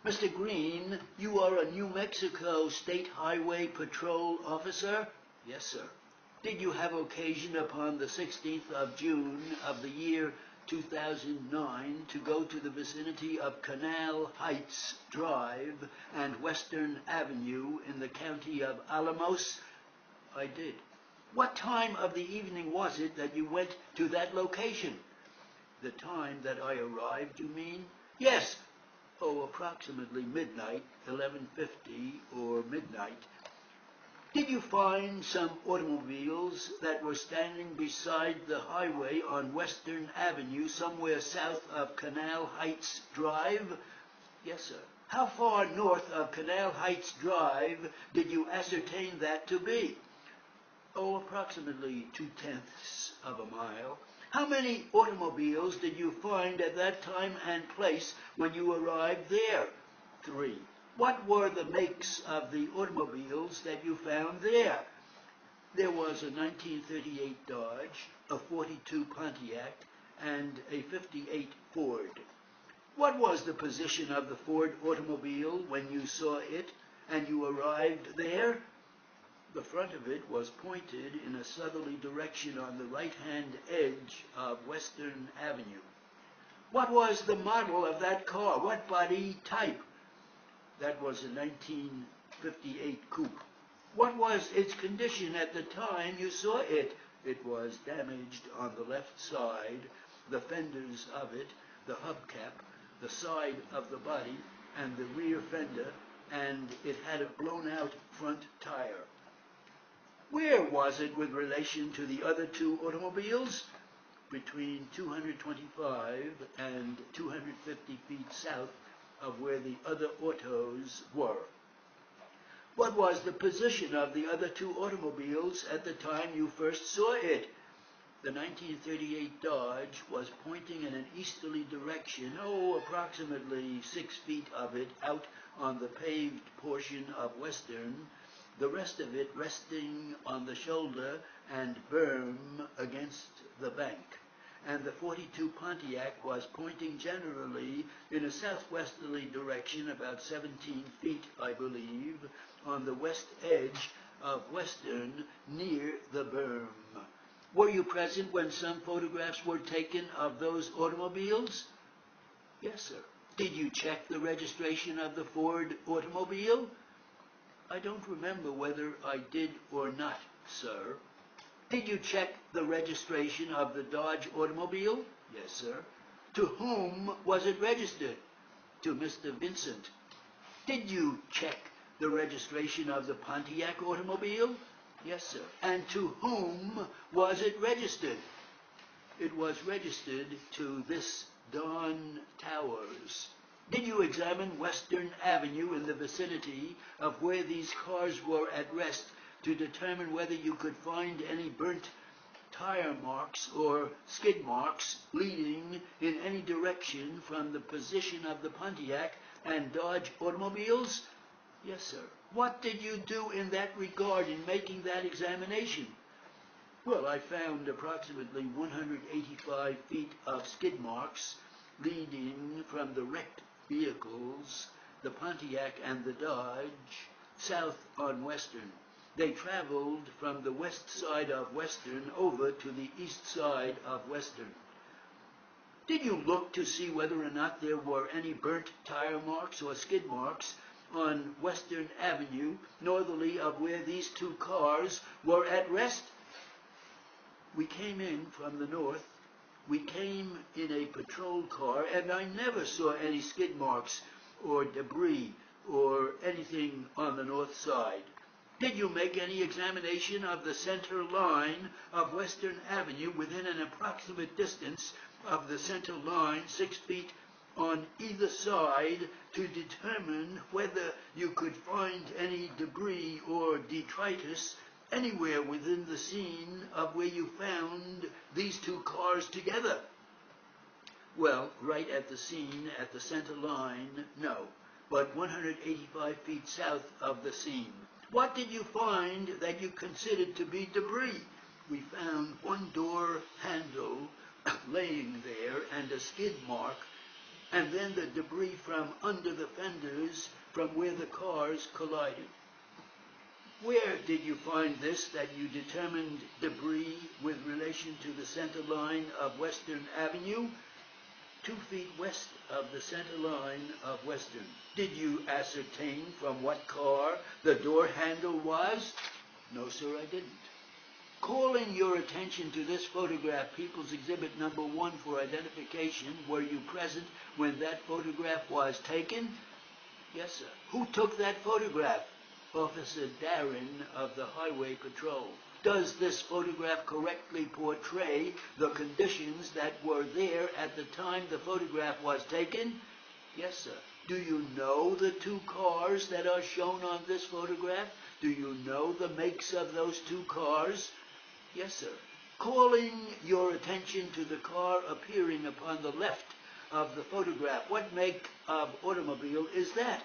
Mr. Green, you are a New Mexico State Highway Patrol officer? Yes, sir. Did you have occasion upon the 16th of June of the year 2009 to go to the vicinity of Canal Heights Drive and Western Avenue in the county of Alamos? I did. What time of the evening was it that you went to that location? The time that I arrived, you mean? Yes. Oh, approximately midnight, 11:50 or midnight. Did you find some automobiles that were standing beside the highway on Western Avenue somewhere south of Canal Heights Drive? Yes, sir. How far north of Canal Heights Drive did you ascertain that to be? Oh, approximately 2/10 of a mile. How many automobiles did you find at that time and place when you arrived there? 3. What were the makes of the automobiles that you found there? There was a 1938 Dodge, a 42 Pontiac, and a 58 Ford. What was the position of the Ford automobile when you saw it and you arrived there? The front of it was pointed in a southerly direction on the right-hand edge of Western Avenue. What was the model of that car? What body type? That was a 1958 coupe. What was its condition at the time you saw it? It was damaged on the left side, the fenders of it, the hubcap, the side of the body, and the rear fender, and it had a blown-out front tire. Where was it with relation to the other two automobiles? Between 225 and 250 feet south of where the other autos were. What was the position of the other two automobiles at the time you first saw it? The 1938 Dodge was pointing in an easterly direction, approximately 6 feet of it out on the paved portion of Western, the rest of it resting on the shoulder and berm against the bank. And the 42 Pontiac was pointing generally in a southwesterly direction, about 17 feet, I believe, on the west edge of Western near the berm. Were you present when some photographs were taken of those automobiles? Yes, sir. Did you check the registration of the Ford automobile? I don't remember whether I did or not, sir. Did you check the registration of the Dodge automobile? Yes, sir. To whom was it registered? To Mr. Vincent. Did you check the registration of the Pontiac automobile? Yes, sir. And to whom was it registered? It was registered to this Don Towers. Did you examine Western Avenue in the vicinity of where these cars were at rest to determine whether you could find any burnt tire marks or skid marks leading in any direction from the position of the Pontiac and Dodge automobiles? Yes, sir. What did you do in that regard in making that examination? Well, I found approximately 185 feet of skid marks leading from the wrecked vehicles, the Pontiac and the Dodge, south on Western. They traveled from the west side of Western over to the east side of Western. Did you look to see whether or not there were any burnt tire marks or skid marks on Western Avenue, northerly of where these two cars were at rest? We came in from the north. We came in a patrol car, and I never saw any skid marks or debris or anything on the north side. Did you make any examination of the center line of Western Avenue within an approximate distance of the center line, 6 feet on either side, to determine whether you could find any debris or detritus anywhere within the scene of where you found these two cars together? Well, right at the scene, at the center line, no, but 185 feet south of the scene. What did you find that you considered to be debris? We found one door handle laying there and a skid mark and then the debris from under the fenders from where the cars collided. Where did you find this, that you determined debris with relation to the center line of Western Avenue, 2 feet west of the center line of Western? Did you ascertain from what car the door handle was? No, sir, I didn't. Calling your attention to this photograph, People's Exhibit number 1 for identification, were you present when that photograph was taken? Yes, sir. Who took that photograph? Officer Darren of the Highway Patrol. Does this photograph correctly portray the conditions that were there at the time the photograph was taken? Yes, sir. Do you know the 2 cars that are shown on this photograph? Do you know the makes of those 2 cars? Yes, sir. Calling your attention to the car appearing upon the left of the photograph, what make of automobile is that?